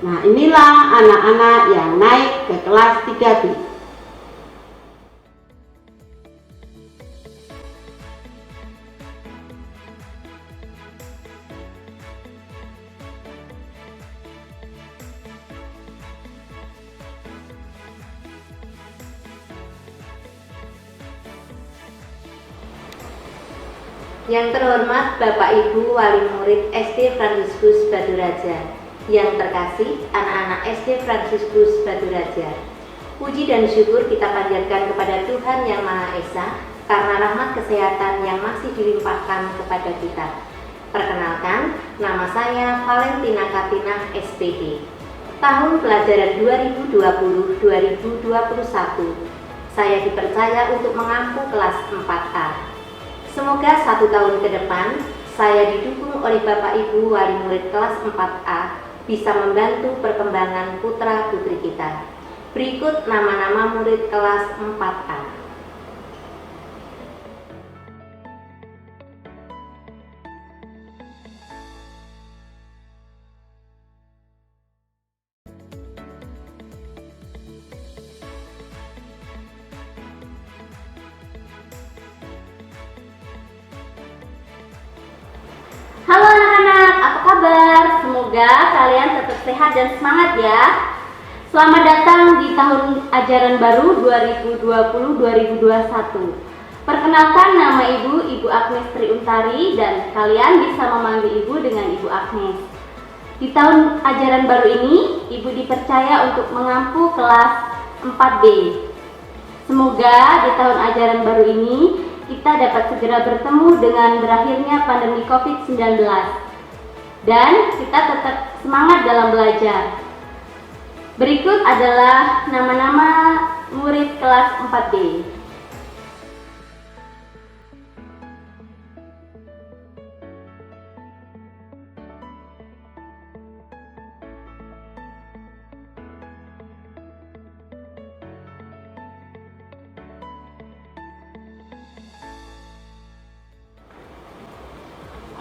Nah, inilah anak-anak yang naik ke kelas 3B. Yang terhormat Bapak Ibu wali murid SD Fransiskus Baturaja, yang terkasih anak-anak SD Fransiskus Baturaja. Puji dan syukur kita panjatkan kepada Tuhan Yang Maha Esa karena rahmat kesehatan yang masih dilimpahkan kepada kita. Perkenalkan, nama saya Valentina Katina SPD. Tahun pelajaran 2020-2021, saya dipercaya untuk mengampu kelas 4A. Semoga 1 tahun ke depan, saya didukung oleh Bapak Ibu wali murid kelas 4A bisa membantu perkembangan putra-putri kita. Berikut nama-nama murid kelas 4A. Halo anak-anak, apa kabar? Semoga kalian tetap sehat dan semangat ya. Selamat datang di tahun ajaran baru 2020-2021. Perkenalkan, nama Ibu Agnes Triuntari dan kalian bisa memanggil Ibu dengan Ibu Agnes. Di tahun ajaran baru ini, Ibu dipercaya untuk mengampu kelas 4B. Semoga di tahun ajaran baru ini kita dapat segera bertemu dengan berakhirnya pandemi COVID-19 dan kita tetap semangat dalam belajar. Berikut adalah nama-nama murid kelas 4B.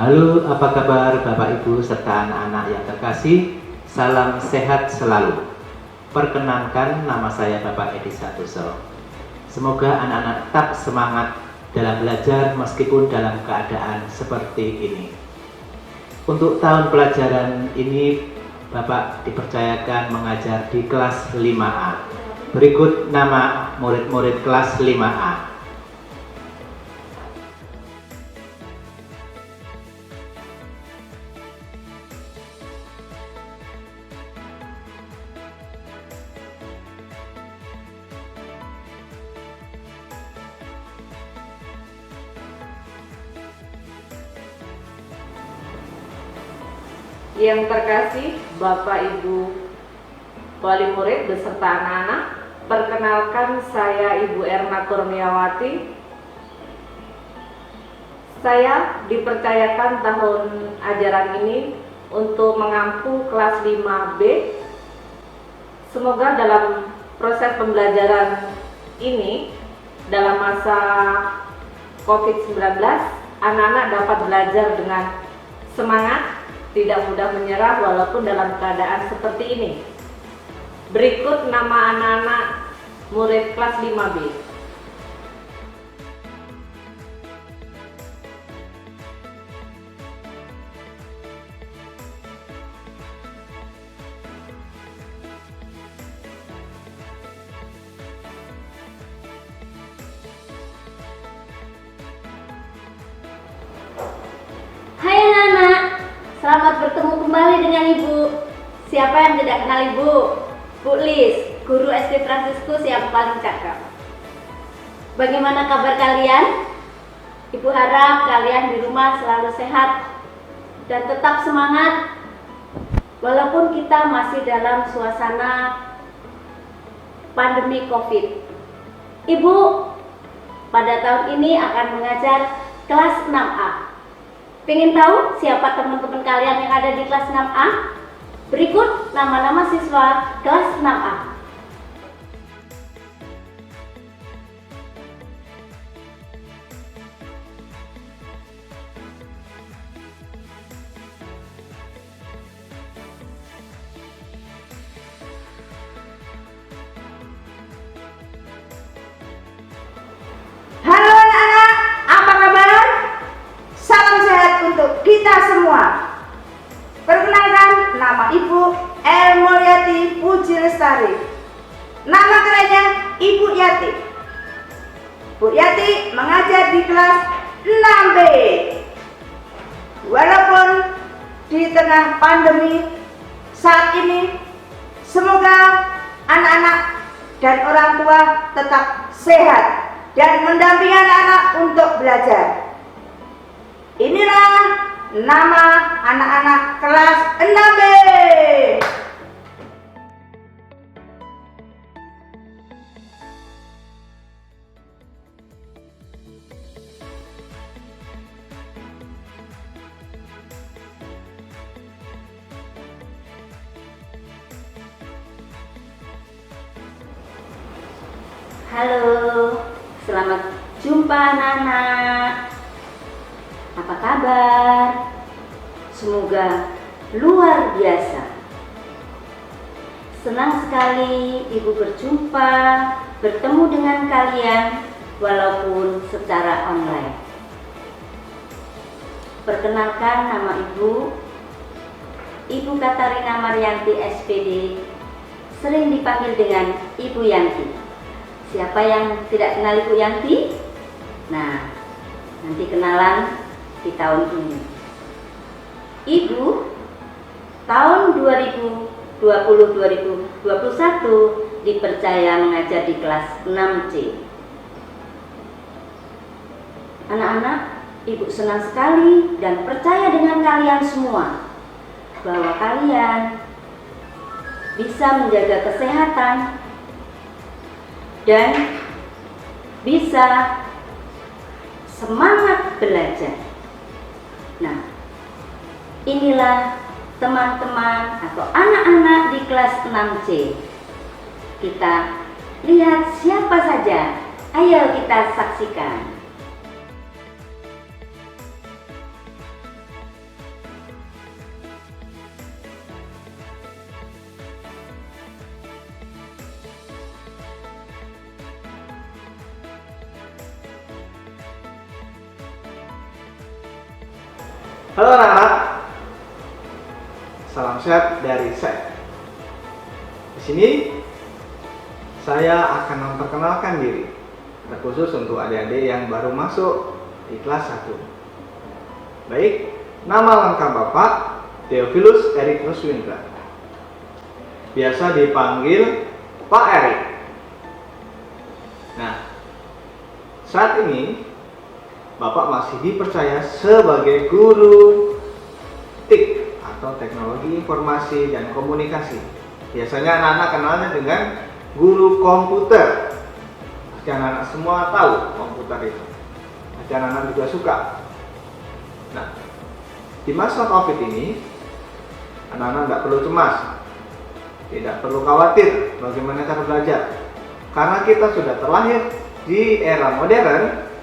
Halo, apa kabar Bapak Ibu serta anak-anak yang terkasih? Salam sehat selalu. Perkenalkan, nama saya Bapak Edi Santoso. Semoga anak-anak tetap semangat dalam belajar meskipun dalam keadaan seperti ini. Untuk tahun pelajaran ini, Bapak dipercayakan mengajar di kelas 5A. Berikut nama murid-murid kelas 5A. Yang terkasih Bapak Ibu Wali Murid beserta anak-anak, perkenalkan saya Ibu Erna Kurniawati. Saya dipercayakan tahun ajaran ini untuk mengampu kelas 5B. Semoga dalam proses pembelajaran ini dalam masa COVID-19 anak-anak dapat belajar dengan semangat, tidak mudah menyerah walaupun dalam keadaan seperti ini. Berikut nama anak-anak murid kelas 5B. Hai anak-anak, selamat bertemu kembali dengan Ibu. Siapa yang tidak kenal Ibu? Bu Lis, guru SD Fransiskus yang paling cakep. Bagaimana kabar kalian? Ibu harap kalian di rumah selalu sehat dan tetap semangat walaupun kita masih dalam suasana pandemi COVID. Ibu pada tahun ini akan mengajar kelas 6A. Pengen tahu siapa teman-teman kalian yang ada di kelas 6A? Berikut nama-nama siswa kelas 6A. Halo anak-anak, apa kabar? Salam sehat untuk kita semua. Perkenalkan, nama Ibu El Mulyati Puji Lestari. Nama kerennya Ibu Yati. Bu Yati mengajar di kelas 6B. Walaupun di tengah pandemi saat ini, semoga anak-anak dan orang tua tetap sehat dan mendampingi anak-anak untuk belajar. Inilah nama anak-anak kelas 6B. Halo, selamat jumpa anak-anak. Apa kabar? Semoga luar biasa. Senang sekali Ibu berjumpa, bertemu dengan kalian walaupun secara online. Perkenalkan, nama Ibu Katarina Maryanti SPD, sering dipanggil dengan Ibu Yanti. Siapa yang tidak kenal Ibu Yanti? Nah, nanti kenalan di tahun ini. Ibu tahun 2020-2021 dipercaya mengajar di kelas 6C. Anak-anak, Ibu senang sekali dan percaya dengan kalian semua bahwa kalian bisa menjaga kesehatan dan bisa semangat belajar. Nah, inilah teman-teman atau anak-anak di kelas 6C. Kita lihat siapa saja. Ayo kita saksikan. Halo anak-anak, salam sehat dari saya. Di sini saya akan memperkenalkan diri, terkhusus untuk adik-adik yang baru masuk di kelas 1. Baik, nama lengkap Bapak Theophilus Erik Ruswindra. Biasa dipanggil Pak Erik. Nah, saat ini Bapak masih dipercaya sebagai guru TIK atau Teknologi Informasi dan Komunikasi. Biasanya anak-anak kenalnya dengan guru komputer. Pasti anak-anak semua tahu komputer itu. Pasti anak-anak juga suka. Nah, di masa COVID ini, anak-anak tidak perlu cemas, tidak perlu khawatir bagaimana cara belajar. Karena kita sudah terlahir di era modern,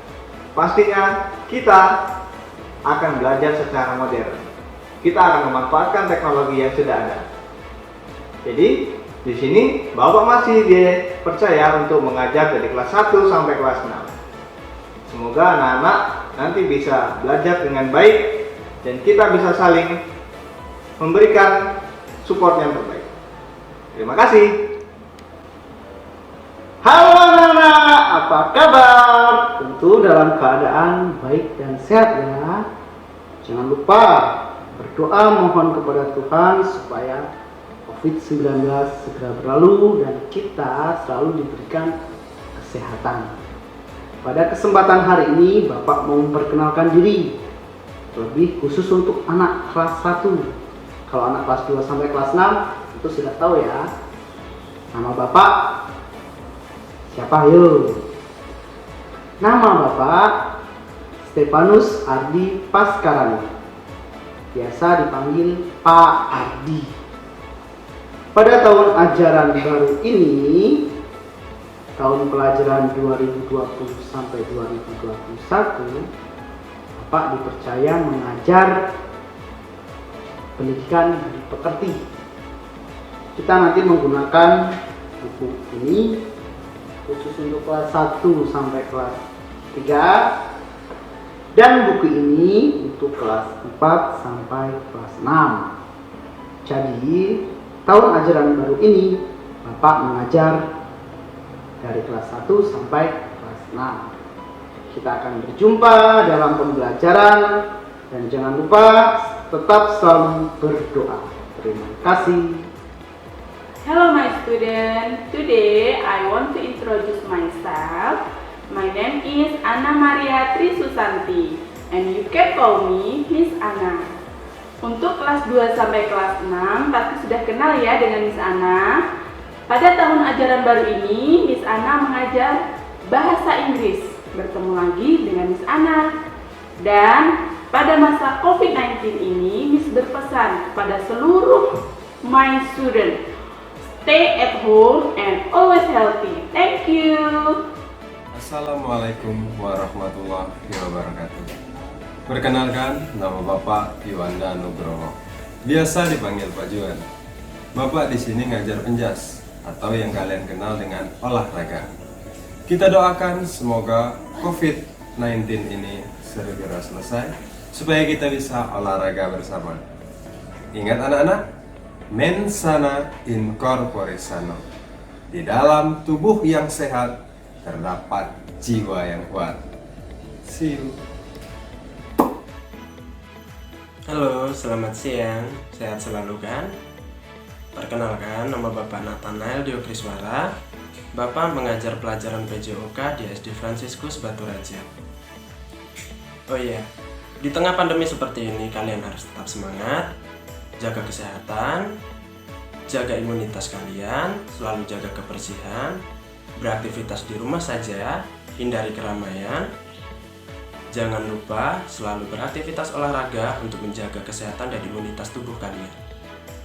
pastinya kita akan belajar secara modern. Kita akan memanfaatkan teknologi yang sudah ada. Jadi, di sini Bapak masih dipercaya untuk mengajar dari kelas 1 sampai kelas 6. Semoga anak-anak nanti bisa belajar dengan baik dan kita bisa saling memberikan support yang terbaik. Terima kasih. Halo anak-anak, apa kabar? Tentu dalam keadaan baik dan sehat ya. Jangan lupa berdoa mohon kepada Tuhan supaya COVID-19 segera berlalu dan kita selalu diberikan kesehatan. Pada kesempatan hari ini Bapak mau memperkenalkan diri, lebih khusus untuk anak kelas 1. Kalau anak kelas 2 sampai kelas 6 itu sudah tahu ya. Nama Bapak siapa yuk? Nama Bapak Stefanus Ardi Paskarani, biasa dipanggil Pak Ardi. Pada tahun ajaran baru ini, tahun pelajaran 2020 sampai 2021, Bapak dipercaya mengajar pendidikan budi pekerti. Kita nanti menggunakan buku ini khusus untuk kelas 1 sampai kelas 3 dan buku ini untuk kelas 4 sampai kelas 6. Jadi tahun ajaran baru ini Bapak mengajar dari kelas 1 sampai kelas 6. Kita akan berjumpa dalam pembelajaran dan jangan lupa tetap selalu berdoa. Terima kasih. Hello my student, today I want to introduce myself. My name is Anna Maria Trisusanti and you can call me Miss Anna. Untuk kelas 2 sampai kelas 6 pasti sudah kenal ya dengan Miss Anna. Pada tahun ajaran baru ini Miss Anna mengajar bahasa Inggris. Bertemu lagi dengan Miss Anna. Dan pada masa COVID-19 ini Miss berpesan kepada seluruh my student, stay at home and always healthy. Thank you. Assalamualaikum warahmatullahi wabarakatuh. Perkenalkan, nama Bapak Yuanda Nugroho. Biasa dipanggil Pak Juan. Bapak di sini ngajar penjas atau yang kalian kenal dengan olahraga. Kita doakan semoga COVID-19 ini segera selesai supaya kita bisa olahraga bersama. Ingat anak-anak, mens sana in corpore sano. Di dalam tubuh yang sehat terdapat jiwa yang kuat. See you. Halo, selamat siang. Sehat selalu kan? Perkenalkan, nama Bapak Nathanael Diokriswara. Bapak mengajar pelajaran PJOK di SD Fransiskus Batu Raja. Oh iya, di tengah pandemi seperti ini kalian harus tetap semangat, jaga kesehatan, jaga imunitas kalian, selalu jaga kebersihan, beraktivitas di rumah saja, hindari keramaian. Jangan lupa selalu beraktivitas olahraga untuk menjaga kesehatan dan imunitas tubuh kalian.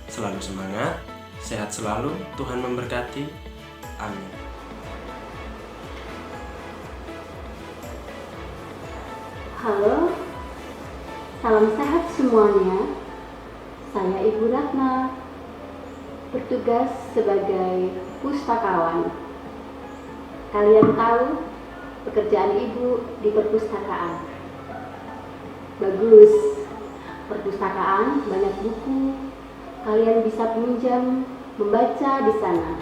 Selalu semangat, sehat selalu, Tuhan memberkati. Amin. Halo, salam sehat semuanya. Saya Ibu Ratna, bertugas sebagai pustakawan. Kalian tahu pekerjaan Ibu di perpustakaan. Bagus. perpustakaan banyak buku. Kalian bisa pinjam, membaca di sana.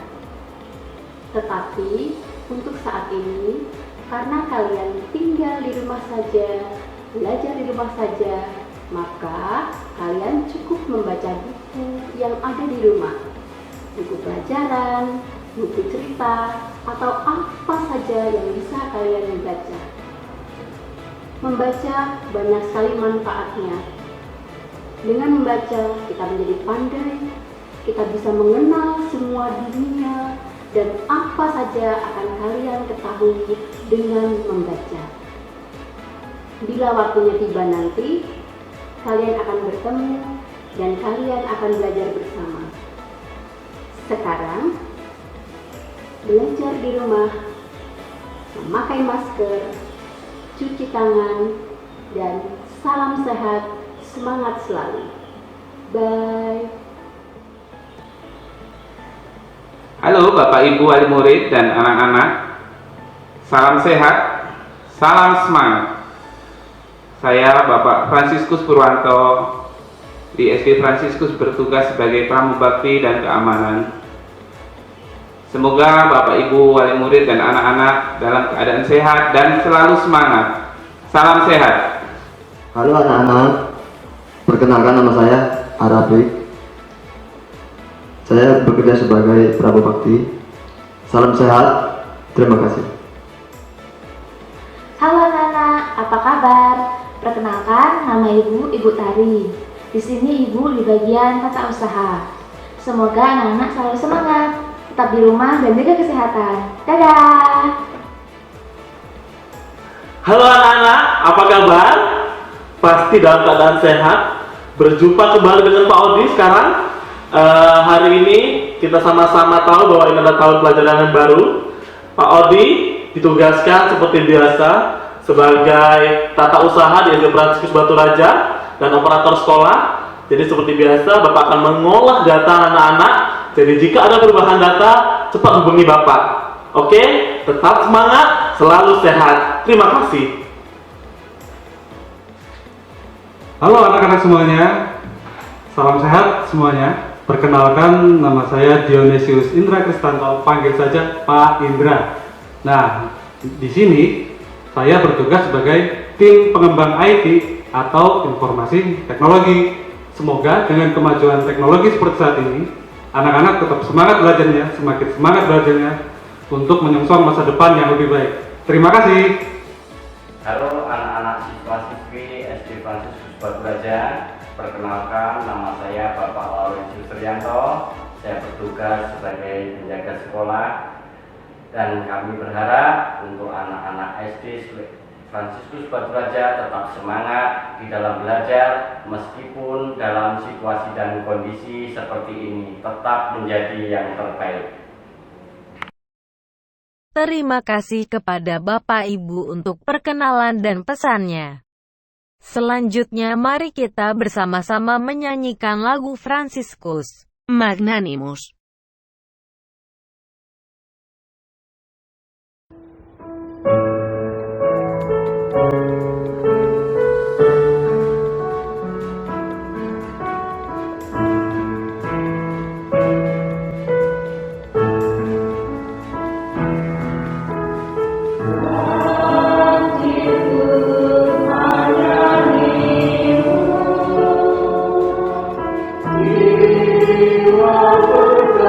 Tetapi untuk saat ini, karena kalian tinggal di rumah saja, belajar di rumah saja, maka kalian cukup membaca buku yang ada di rumah. Buku pelajaran, buku cerita, atau apa saja yang bisa kalian baca. Membaca banyak sekali manfaatnya. Dengan membaca, kita menjadi pandai, kita bisa mengenal semua dunia, dan apa saja akan kalian ketahui dengan membaca. Bila waktunya tiba nanti, kalian akan bertemu dan kalian akan belajar bersama. Sekarang, belajar di rumah, memakai masker, cuci tangan, dan salam sehat, semangat selalu. Bye. Halo Bapak Ibu wali murid dan anak-anak. Salam sehat, salam semangat. Saya Bapak Fransiskus Purwanto di SD Fransiskus bertugas sebagai pramubakti dan keamanan. Semoga Bapak Ibu wali murid dan anak-anak dalam keadaan sehat dan selalu semangat. Salam sehat. Halo anak-anak, perkenalkan nama saya Arabik. Saya bekerja sebagai pramubakti. Salam sehat, terima kasih. Halo anak-anak, apa kabar? Perkenalkan, nama Ibu Tari. Di sini Ibu di bagian tata usaha. Semoga anak-anak selalu semangat, tetap di rumah dan jaga kesehatan. Dadah! Halo anak-anak, apa kabar? Pasti dalam keadaan sehat. Berjumpa kembali dengan Pak Odi sekarang. Hari ini kita sama-sama tahu bahwa ini adalah tahun pelajaran yang baru. Pak Odi ditugaskan seperti biasa sebagai tata usaha di SD Fransiskus Batu Raja dan operator sekolah. Jadi seperti biasa Bapak akan mengolah data anak-anak. Jadi jika ada perubahan data, cepat hubungi Bapak. Oke, tetap semangat, selalu sehat. Terima kasih. Halo anak-anak semuanya, salam sehat semuanya. Perkenalkan, nama saya Dionysius Indra Kristanto, panggil saja Pak Indra. Nah, di sini saya bertugas sebagai tim pengembang IT atau informasi teknologi. Semoga dengan kemajuan teknologi seperti saat ini, anak-anak tetap semangat belajarnya, semakin semangat belajarnya untuk menyongsong masa depan yang lebih baik. Terima kasih. Halo anak-anak siswa-siswi SD Fransiskus Batu Raja. Perkenalkan, nama saya Bapak Laurensius Trianto. Saya bertugas sebagai penjaga sekolah dan kami berharap untuk anak-anak SD Fransiskus Batu Raja tetap semangat di dalam belajar meskipun dalam situasi dan kondisi seperti ini, tetap menjadi yang terbaik. Terima kasih kepada Bapak Ibu untuk perkenalan dan pesannya. Selanjutnya mari kita bersama-sama menyanyikan lagu Fransiskus Magnanimous. You are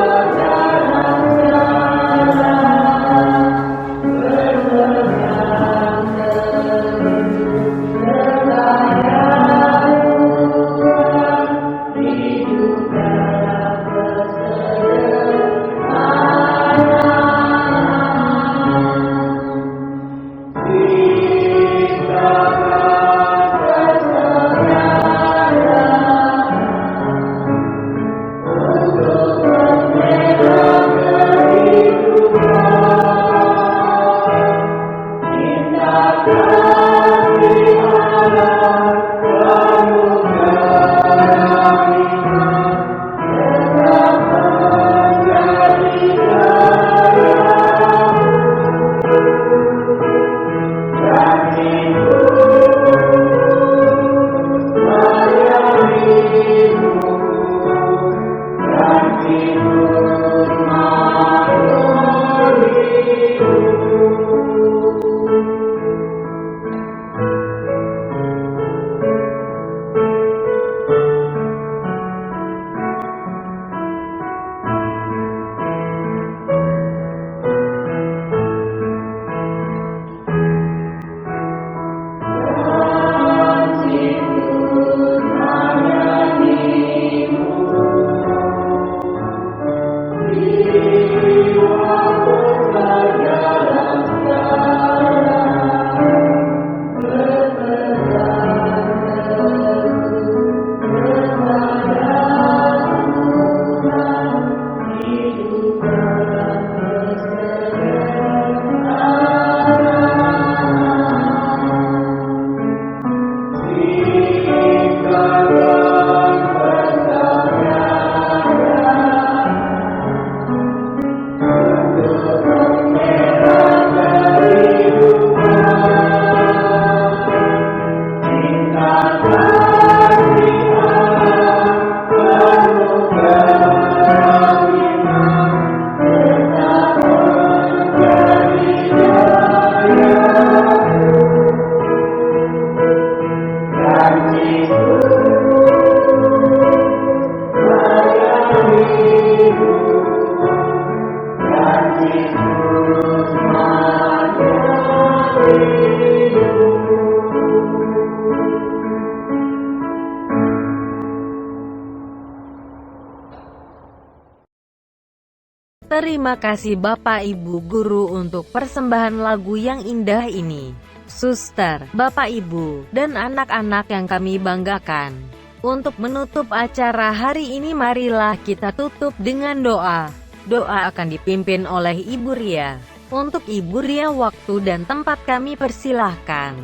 Terima kasih Bapak Ibu Guru untuk persembahan lagu yang indah ini. Suster, Bapak Ibu, dan anak-anak yang kami banggakan. Untuk menutup acara hari ini marilah kita tutup dengan doa. Doa akan dipimpin oleh Ibu Ria. Untuk Ibu Ria waktu dan tempat kami persilahkan.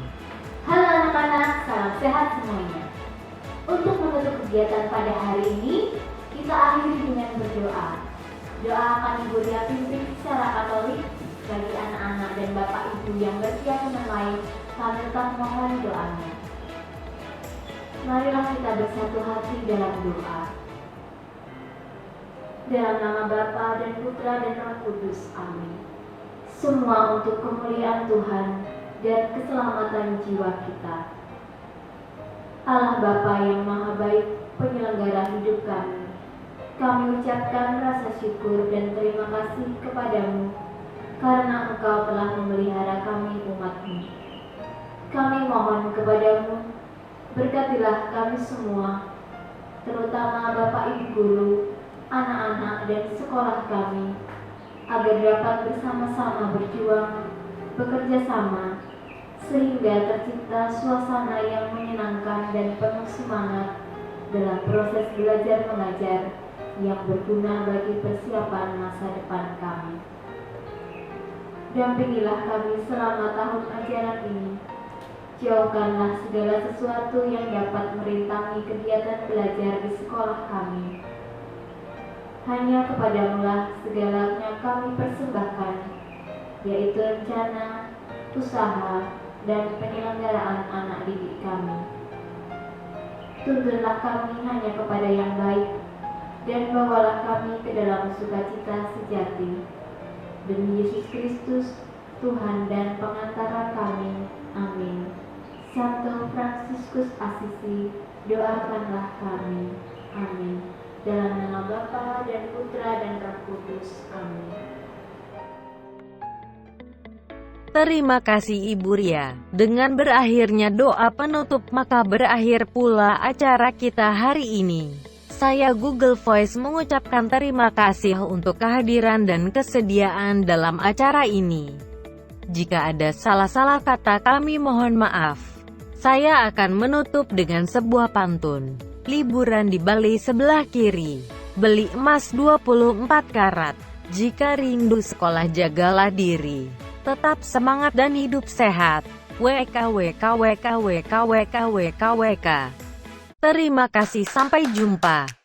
Halo anak-anak, salam sehat semuanya. Untuk menutup kegiatan pada hari ini, kita akhiri dengan berdoa. Doa akan Ibu Ria pimpin secara Katolik. Bagi anak-anak dan Bapak Ibu yang berkeyakinan lain, kami tetap mohon doanya. Marilah kita bersatu hati dalam doa. Dalam nama Bapa dan Putra dan Roh Kudus. Amin. Semua untuk kemuliaan Tuhan dan keselamatan jiwa kita. Allah Bapa yang Maha Baik, penyelenggara hidup kami ucapkan rasa syukur dan terima kasih kepadamu karena Engkau telah memelihara kami umat-Mu. Kami mohon kepadamu, berkatilah kami semua, terutama Bapak Ibu Guru, anak-anak dan sekolah kami, agar dapat bersama-sama berjuang, bekerja sama, sehingga tercipta suasana yang menyenangkan dan penuh semangat dalam proses belajar mengajar yang berguna bagi persiapan masa depan kami. Dampingilah kami selama tahun ajaran ini. Jauhkanlah segala sesuatu yang dapat merintangi kegiatan belajar di sekolah kami. Hanya kepadamulah segalanya kami persembahkan, yaitu rencana, usaha, dan penyelenggaraan anak didik kami. Tuntunlah kami hanya kepada yang baik, dan bawalah kami ke dalam sukacita sejati. Demi Yesus Kristus, Tuhan dan pengantara kami. Amin. Santo Fransiskus Asisi, doakanlah kami. Amin. Dalam nama Bapa dan Putra dan Roh Kudus. Amin. Terima kasih Ibu Ria. Dengan berakhirnya doa penutup maka berakhir pula acara kita hari ini. Saya Google Voice mengucapkan terima kasih untuk kehadiran dan kesediaan dalam acara ini. Jika ada salah-salah kata kami mohon maaf. Saya akan menutup dengan sebuah pantun. Liburan di Bali sebelah kiri. Beli emas 24 karat. Jika rindu sekolah jagalah diri. Tetap semangat dan hidup sehat. WKWKWKWKWKWKWK. Terima kasih, sampai jumpa.